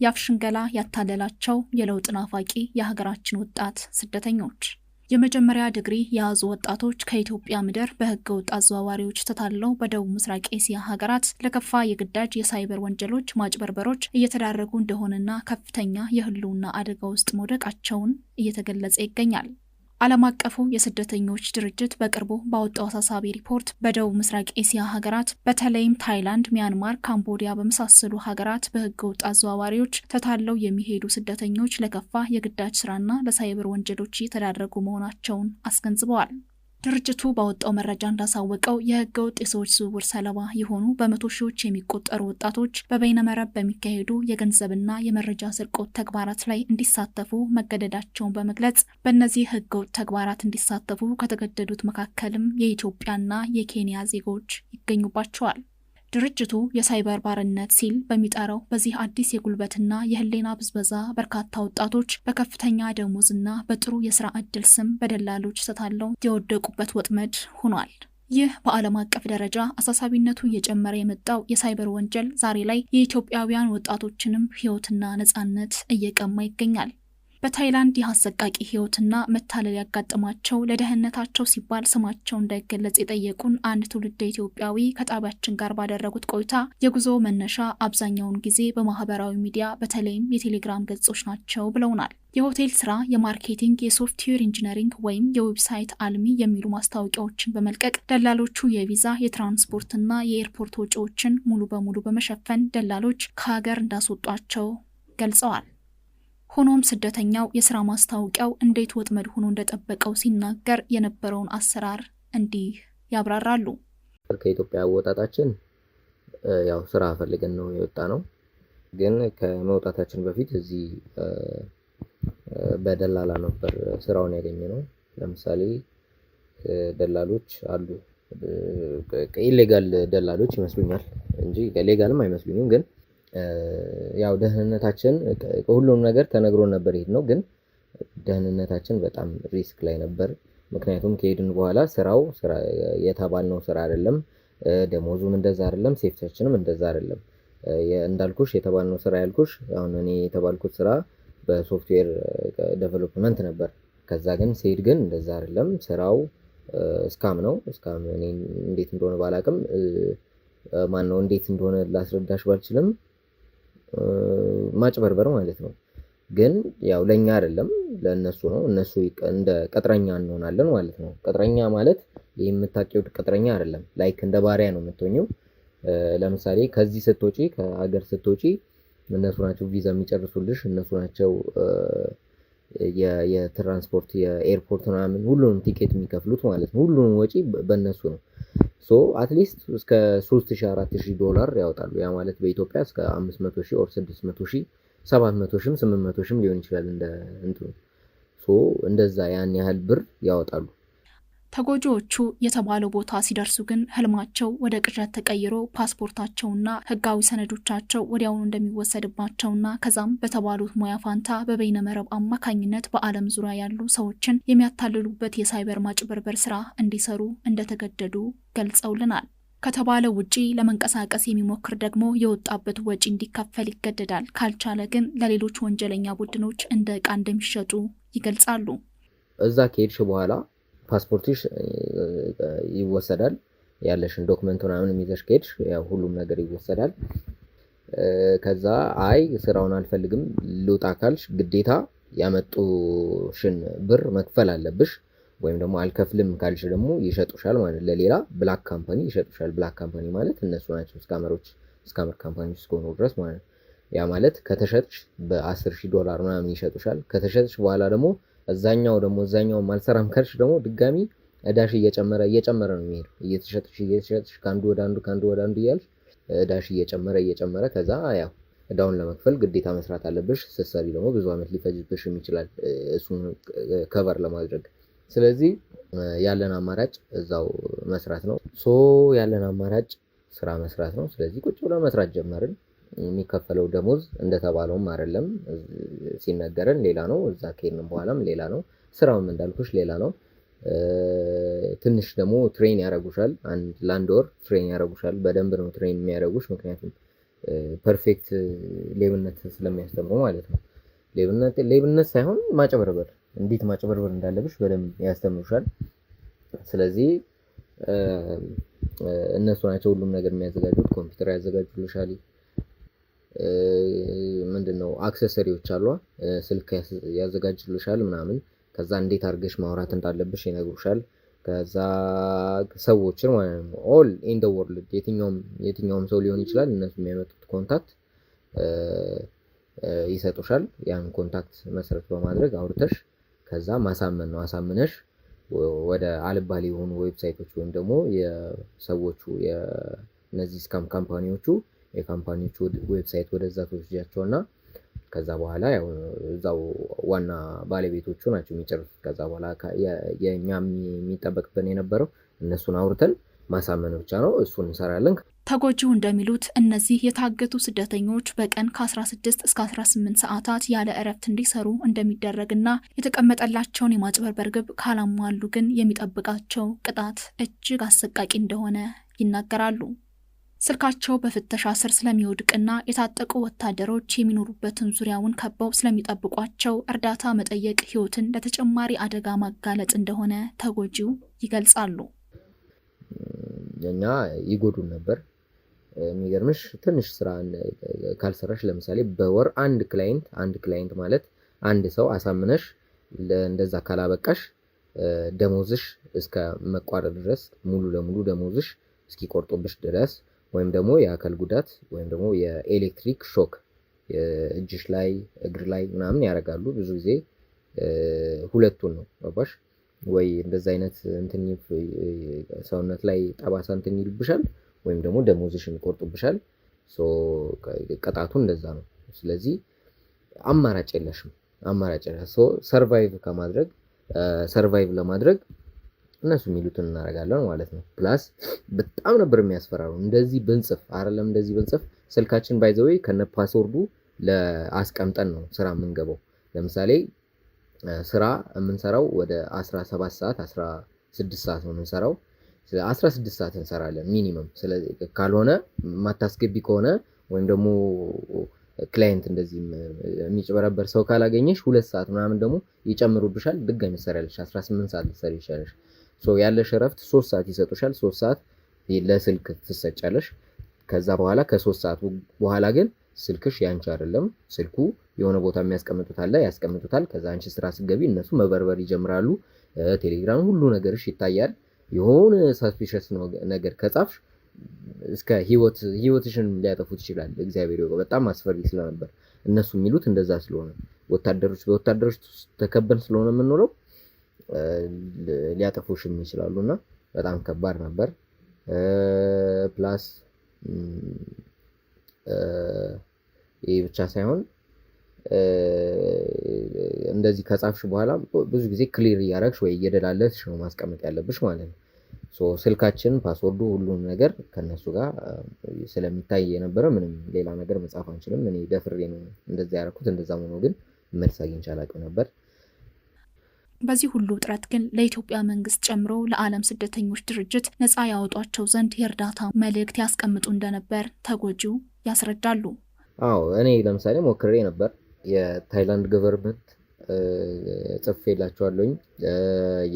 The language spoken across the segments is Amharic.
ያፍሽንገላ ያታለላቸው የለውጥ ናፋቂ የሀገራችን ወጣት ስደተኞች የመጀመሪያ ዲግሪ የያዙ ወጣቶች ከኢትዮጵያ ምድር በህገ ወጥ አዘዋዋሪዎች ተታለው በደቡብ ምስራቅ ኤሲያ ሀገራት ለከፋ የግዳጅ የሳይበር ወንጀሎች ማጭበርበሮች እየተዳረጉ እንደሆነና ከፍተኛ የህልውና አደጋ ውስጥ መውደቃቸውን እየተገለጸ ይገኛል። ዓለም አቀፉ የስደተኞች ድርጅት በቅርቡ ባወጣው አሳሳቢ ሪፖርት በደቡብ ምስራቅ ኤሲያ ሀገራት በተለይም ታይላንድ፣ ሚያንማር፣ ካምቦዲያ በመሳሰሉ ሀገራት በህገ ወጥ አዘዋዋሪዎች ተታለው የሚሄዱ ስደተኞች ለከፋ የግዳጅ ስራና ለሳይበር ወንጀሎች እየተዳረጉ መሆናቸውን አስገንዝበዋል። ድርጅቱ ባወጣው መረጃ እንዳሳወቀው የህገ ወጥ የሰዎች ዝውውር ሰለባ የሆኑ በመቶ ሺዎች የሚቆጠሩ ወጣቶች በበይነመረብ በሚካሄዱ የገንዘብና የመረጃ ስርቆት ተግባራት ላይ እንዲሳተፉ መገደዳቸውን በመግለጽ በእነዚህ ህገ ወጥ ተግባራት እንዲሳተፉ ከተገደዱት መካከልም የኢትዮጵያና የኬንያ ዜጎች ይገኙባቸዋል። ድርጅቱ የሳይበር ባርነት ሲል በሚጠራው በዚህ አዲስ የጉልበትና የህሊና ብዝበዛ በርካታ ወጣቶች በከፍተኛ ደሞዝና በጥሩ የስራ ዕድል ስም በደላሎች ተታለው የወደቁበት ወጥመድ ሆኗል። ይህ በዓለም አቀፍ ደረጃ አሳሳቢነቱ እየጨመረ የመጣው የሳይበር ወንጀል ዛሬ ላይ የኢትዮጵያውያን ወጣቶችንም ህይወትና ነጻነት እየቀማ ይገኛል። በታይላንድ የአሰቃቂ ህይወትና መታለል ያጋጠማቸው ለደህንነታቸው ሲባል ስማቸው እንዳይገለጽ የጠየቁን አንድ ትውልደ ኢትዮጵያዊ ከጣቢያችን ጋር ባደረጉት ቆይታ የጉዞ መነሻ አብዛኛውን ጊዜ በማህበራዊ ሚዲያ በተለይም የቴሌግራም ገጾች ናቸው ብለውናል። የሆቴል ስራ፣ የማርኬቲንግ፣ የሶፍትዌር ኢንጂነሪንግ ወይም የዌብሳይት አልሚ የሚሉ ማስታወቂያዎችን በመልቀቅ ደላሎቹ የቪዛ የትራንስፖርትና የኤርፖርት ወጪዎችን ሙሉ በሙሉ በመሸፈን ደላሎች ከሀገር እንዳስወጧቸው ገልጸዋል። ሆኖም ስደተኛው የስራ ማስታወቂያው እንዴት ወጥመድ ሆኖ እንደጠበቀው ሲናገር የነበረውን አሰራር እንዲህ ያብራራሉ። ከኢትዮጵያ ወጣታችን ያው ስራ ፈልገን ነው የወጣ ነው። ግን ከመውጣታችን በፊት እዚህ በደላላ ነበር ስራውን ያገኘ ነው። ለምሳሌ ደላሎች አሉ፣ ኢሌጋል ደላሎች ይመስሉኛል እንጂ ሌጋልም አይመስሉኝም። ግን ያው ደህንነታችን ሁሉም ነገር ተነግሮን ነበር ነው። ግን ደህንነታችን በጣም ሪስክ ላይ ነበር። ምክንያቱም ከሄድን በኋላ ስራ የተባልነው ስራ አይደለም፣ ደሞዙም እንደዛ አይደለም፣ ሴፍቲያችንም እንደዛ አይደለም። እንዳልኩሽ የተባልነው ስራ ያልኩሽ አሁን እኔ የተባልኩት ስራ በሶፍትዌር ዴቨሎፕመንት ነበር። ከዛ ግን ሲሄድ ግን እንደዛ አይደለም፣ ስራው ስካም ነው። ስካም እኔ እንዴት እንደሆነ ባላቅም ማነው እንዴት እንደሆነ ላስረዳሽ ባልችልም ማጭበርበር ማለት ነው። ግን ያው ለኛ አይደለም ለነሱ ነው። እነሱ እንደ ቅጥረኛ እንሆናለን ማለት ነው። ቅጥረኛ ማለት የምታውቂው ቅጥረኛ አይደለም፣ ላይክ እንደ ባሪያ ነው የምትሆኚው። ለምሳሌ ከዚህ ስትወጪ ከሀገር ስትወጪ እነሱ ናቸው ቪዛ የሚጨርሱልሽ፣ እነሱ ናቸው የትራንስፖርት የኤርፖርት ምናምን ሁሉንም ቲኬት የሚከፍሉት ማለት ነው። ሁሉንም ወጪ በእነሱ ነው። ሶ አትሊስት እስከ 3000 4000 ዶላር ያወጣሉ። ያ ማለት በኢትዮጵያ እስከ 500,000 or 600,000 700,000 800,000 ሊሆን ይችላል እንደ እንትኑ። ሶ እንደዛ ያን ያህል ብር ያወጣሉ። ተጎጂዎቹ የተባለው ቦታ ሲደርሱ ግን ህልማቸው ወደ ቅዠት ተቀይሮ ፓስፖርታቸውና ህጋዊ ሰነዶቻቸው ወዲያውኑ እንደሚወሰድባቸውና ከዛም በተባሉት ሙያ ፋንታ በበይነመረብ አማካኝነት በዓለም ዙሪያ ያሉ ሰዎችን የሚያታልሉበት የሳይበር ማጭበርበር ስራ እንዲሰሩ እንደተገደዱ ገልጸውልናል። ከተባለው ውጪ ለመንቀሳቀስ የሚሞክር ደግሞ የወጣበት ወጪ እንዲከፈል ይገደዳል። ካልቻለ ግን ለሌሎች ወንጀለኛ ቡድኖች እንደ ዕቃ እንደሚሸጡ ይገልጻሉ። እዛ ከሄድሽ በኋላ ፓስፖርትሽ ይወሰዳል። ያለሽን ዶክመንት ምናምን ይዘሽ ከሄድሽ ያው ሁሉም ነገር ይወሰዳል። ከዛ አይ ስራውን አልፈልግም ልውጣ ካልሽ ግዴታ ያመጡሽን ብር መክፈል አለብሽ። ወይም ደግሞ አልከፍልም ካልሽ ደግሞ ይሸጡሻል ማለት ለሌላ ብላክ ካምፓኒ ይሸጡሻል። ብላክ ካምፓኒ ማለት እነሱ ናቸው ስካመር ካምፓኒዎች እስከሆኑ ድረስ ማለት ነው። ያ ማለት ከተሸጥሽ በ10,000 ዶላር ምናምን ይሸጡሻል። ከተሸጥሽ በኋላ ደግሞ እዛኛው ማልሰራም ካልሽ ደግሞ ድጋሚ እዳሽ እየጨመረ ነው የሚሄድ። እየተሸጥሽ ከአንዱ ወደ አንዱ እያልሽ እዳሽ እየጨመረ ከዛ ያው እዳውን ለመክፈል ግዴታ መስራት አለብሽ። ስትሰሪ ደግሞ ብዙ አመት ሊፈጅብሽ ይችላል እሱን ከቨር ለማድረግ። ስለዚህ ያለን አማራጭ እዛው መስራት ነው። ያለን አማራጭ ስራ መስራት ነው። ስለዚህ ቁጭ ብለን መስራት ጀመርን። የሚከፈለው ደሞዝ እንደተባለውም አይደለም፣ ሲነገረን ሌላ ነው፣ እዛ ከሄድን በኋላም ሌላ ነው። ስራውም እንዳልኩሽ ሌላ ነው። ትንሽ ደግሞ ትሬን ያደርጉሻል። ለአንድ ወር ትሬን ያደርጉሻል። በደንብ ነው ትሬን የሚያደርጉሽ። ምክንያቱም ፐርፌክት ሌብነት ስለሚያስተምሩ ማለት ነው። ሌብነት ሳይሆን ማጭበርበር፣ እንዴት ማጭበርበር እንዳለብሽ በደንብ ያስተምሩሻል። ስለዚህ እነሱ ናቸው ሁሉም ነገር የሚያዘጋጁት። ኮምፒውተር ያዘጋጁልሻል። ምንድነው አክሰሰሪዎች አሉ፣ ስልክ ያዘጋጁልሻል ምናምን። ከዛ እንዴት አድርገሽ ማውራት እንዳለብሽ ይነግሩሻል። ከዛ ሰዎችን ማለት ነው ኦል ኢን ዘ ወርልድ የትኛውም ሰው ሊሆን ይችላል፣ እነሱ የሚያመጡት ኮንታክት ይሰጡሻል። ያን ኮንታክት መሰረት በማድረግ አውርተሽ ከዛ ማሳመን ነው። አሳምነሽ ወደ አልባሌ የሆኑ ዌብሳይቶች ወይም ደግሞ የሰዎቹ የነዚህ ስካም ካምፓኒዎቹ የካምፓኒዎቹ ዌብሳይት ወደዛ ተወስጃቸውና ከዛ በኋላ ያው እዛው ዋና ባለቤቶቹ ናቸው የሚጨርሱት። ከዛ በኋላ የኛም የሚጠበቅብን የነበረው እነሱን አውርተን ማሳመን ብቻ ነው። እሱን እንሰራለን። ተጎጂው እንደሚሉት እነዚህ የታገቱ ስደተኞች በቀን ከ16 እስከ 18 ሰዓታት ያለ እረፍት እንዲሰሩ እንደሚደረግና የተቀመጠላቸውን የማጭበርበር ግብ ካላሟሉ ግን የሚጠብቃቸው ቅጣት እጅግ አሰቃቂ እንደሆነ ይናገራሉ። ስልካቸው በፍተሻ ስር ስለሚወድቅና የታጠቁ ወታደሮች የሚኖሩበትን ዙሪያውን ከበው ስለሚጠብቋቸው እርዳታ መጠየቅ ሕይወትን ለተጨማሪ አደጋ ማጋለጥ እንደሆነ ተጎጂው ይገልጻሉ። እኛ ይጎዱን ነበር። የሚገርምሽ ትንሽ ስራ ካልሰራሽ ለምሳሌ በወር አንድ ክላይንት ማለት አንድ ሰው አሳምነሽ እንደዛ ካላበቃሽ ደሞዝሽ እስከ መቋረጥ ድረስ ሙሉ ለሙሉ ደሞዝሽ እስኪቆርጡብሽ ድረስ ወይም ደግሞ የአካል ጉዳት ወይም ደግሞ የኤሌክትሪክ ሾክ እጅሽ ላይ እግር ላይ ምናምን ያደርጋሉ። ብዙ ጊዜ ሁለቱን ነው ባባሽ ወይ እንደዛ አይነት እንትን ሰውነት ላይ ጠባሳ እንትን ይልብሻል ወይም ደግሞ ደሞዝሽን ይቆርጡብሻል። ቅጣቱ እንደዛ ነው። ስለዚህ አማራጭ የለሽም። ሰርቫይቭ ለማድረግ እነሱ የሚሉትን እናደርጋለን ማለት ነው። ፕላስ በጣም ነበር የሚያስፈራሩ። እንደዚህ ብንጽፍ ስልካችን ባይዘው ከነ ፓስወርዱ ለአስቀምጠን ነው ስራ የምንገባው። ለምሳሌ ስራ የምንሰራው ወደ 17 ሰዓት 16 ሰዓት ነው የምንሰራው። 16 ሰዓት እንሰራለን ሚኒመም። ስለዚህ ካልሆነ ማታስገቢ ከሆነ ወይም ደግሞ ክላይንት እንደዚህ የሚጭበረበር ሰው ካላገኘሽ 2 ሰዓት ምናምን ደግሞ ይጨምሩብሻል። ድጋሚ ትሰሪያለሽ። 18 ሰዓት ልትሰሪ ይችላልሽ። ያለሽ እረፍት 3 ሰዓት ይሰጡሻል። 3 ሰዓት ለስልክ ትሰጫለሽ። ከዛ በኋላ ከ3 ሰዓት በኋላ ግን ስልክሽ ያንቺ አይደለም። ስልኩ የሆነ ቦታ ያስቀምጡታል። ከዛ አንቺ ስራ ስትገቢ እነሱ መበርበር ይጀምራሉ። ቴሌግራም ሁሉ ነገርሽ ይታያል። የሆነ ሰስፒሸስ ነገር ከጻፍሽ እስከ ህይወትሽን ሊያጠፉት ይችላል። እግዚአብሔር ይወቀው። በጣም አስፈሪ ስለነበር እነሱ የሚሉት እንደዛ ስለሆነ በወታደሮች ተከበን ስለሆነ የምንኖረው ሊያጠፉሽም ይችላሉና በጣም ከባድ ነበር። ፕላስ ይህ ብቻ ሳይሆን እንደዚህ ከጻፍሽ በኋላ ብዙ ጊዜ ክሊር እያደረግሽ ወይ እየደላለስሽ ነው ማስቀመጥ ያለብሽ ማለት ነው። ስልካችን ፓስወርዱ ሁሉም ነገር ከነሱ ጋር ስለሚታይ የነበረ ምንም ሌላ ነገር መጻፍ አንችልም። እኔ ደፍሬ ነው እንደዛ ያደረኩት። እንደዛ ሆኖ ግን መልስ አግኝቼ አላውቅም ነበር። በዚህ ሁሉ ጥረት ግን ለኢትዮጵያ መንግስት ጨምሮ ለዓለም ስደተኞች ድርጅት ነፃ ያወጧቸው ዘንድ የእርዳታ መልእክት ያስቀምጡ እንደነበር ተጎጂው ያስረዳሉ። አዎ እኔ ለምሳሌ ሞክሬ ነበር። የታይላንድ ገቨርንመንት ጽፌላቸዋለሁኝ።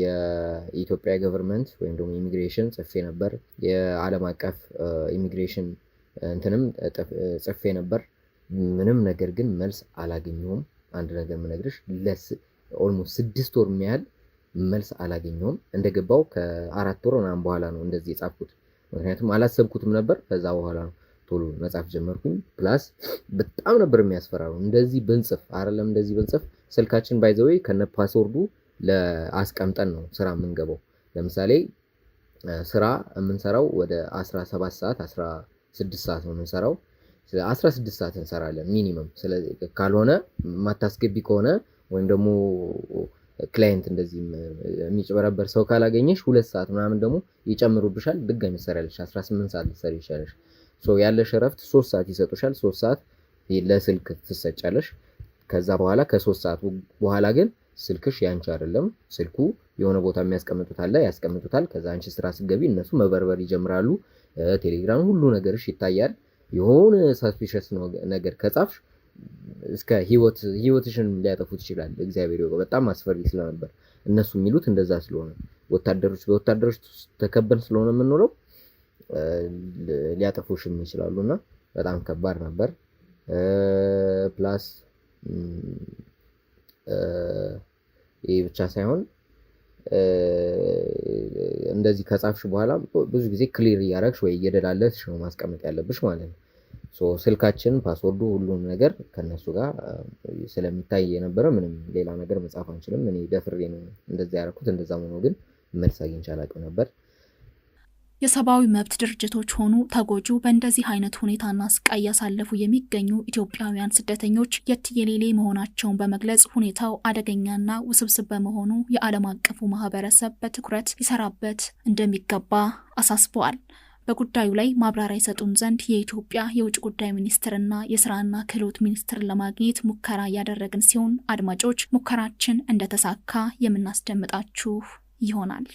የኢትዮጵያ ገቨርንመንት ወይም ደግሞ ኢሚግሬሽን ጽፌ ነበር። የዓለም አቀፍ ኢሚግሬሽን እንትንም ጽፌ ነበር። ምንም ነገር ግን መልስ አላገኘሁም። አንድ ነገር የምነግርሽ ኦልሞስት 6 ወር የሚያህል መልስ አላገኘሁም። እንደገባው ከ4 ወር ምናምን በኋላ ነው እንደዚህ የጻፍኩት። ምክንያቱም አላሰብኩትም ነበር። ከዛ በኋላ ነው ቶሎ መጻፍ ጀመርኩኝ። ፕላስ በጣም ነበር የሚያስፈራሩ። እንደዚህ ብንጽፍ ስልካችን ባይዘው ከነ ፓስወርዱ ለአስቀምጠን ነው ስራ የምንገባው። ለምሳሌ ስራ የምንሰራው ወደ 17 ሰዓት 16 ሰዓት ነው የምንሰራው። 16 ሰዓት እንሰራለን ሚኒመም። ስለዚህ ካልሆነ ማታስገቢ ከሆነ ወይም ደግሞ ክላይንት እንደዚህ የሚጭበረበር ሰው ካላገኘሽ 2 ሰዓት ምናምን ደግሞ ይጨምሩብሻል። ድጋሚ ትሰሪያለሽ። 18 ሰዓት ልትሰሪ ይችላልሽ። ያለሽ እረፍት 3 ሰዓት ይሰጡሻል። 3 ሰዓት ለስልክ ትሰጫለሽ። ከዛ በኋላ ከ3 ሰዓት በኋላ ግን ስልክሽ ያንቺ አይደለም። ስልኩ የሆነ ቦታ ያስቀምጡታል። ከዛ አንቺ ስራ ስትገቢ እነሱ መበርበር ይጀምራሉ። ቴሌግራም ሁሉ ነገርሽ ይታያል። የሆነ ሳስፒሸስ ነገር ከጻፍሽ እስከ ህይወትሽን ሊያጠፉት ይችላል። እግዚአብሔር ይወቀው። በጣም አስፈሪ ስለነበር እነሱ የሚሉት እንደዛ ስለሆነ በወታደሮች ተከበን ስለሆነ የምንኖረው ሊያጠፉሽም ይችላሉና በጣም ከባድ ነበር። ፕላስ ይሄ ብቻ ሳይሆን እንደዚህ ከጻፍሽ በኋላ ብዙ ጊዜ ክሊር እያደረግሽ ወይ እየደላለትሽ ነው ማስቀመጥ ያለብሽ ማለት ነው። ስልካችን ፓስወርዱ ሁሉም ነገር ከነሱ ጋር ስለሚታይ የነበረ ምንም ሌላ ነገር መጻፍ አንችልም። እኔ ደፍሬ ነው እንደዛ ያደረኩት። እንደዛም ሆኖ ግን መልስ አግኝቼ አላውቅም ነበር። የሰብአዊ መብት ድርጅቶች ሆኑ ተጎጁ በእንደዚህ አይነት ሁኔታና ስቃይ ያሳለፉ የሚገኙ ኢትዮጵያውያን ስደተኞች የትየሌሌ መሆናቸውን በመግለጽ ሁኔታው አደገኛና ውስብስብ በመሆኑ የዓለም አቀፉ ማህበረሰብ በትኩረት ሊሰራበት እንደሚገባ አሳስበዋል። በጉዳዩ ላይ ማብራሪያ ይሰጡን ዘንድ የኢትዮጵያ የውጭ ጉዳይ ሚኒስትርና የስራና ክህሎት ሚኒስትር ለማግኘት ሙከራ ያደረግን ሲሆን አድማጮች ሙከራችን እንደተሳካ የምናስደምጣችሁ ይሆናል።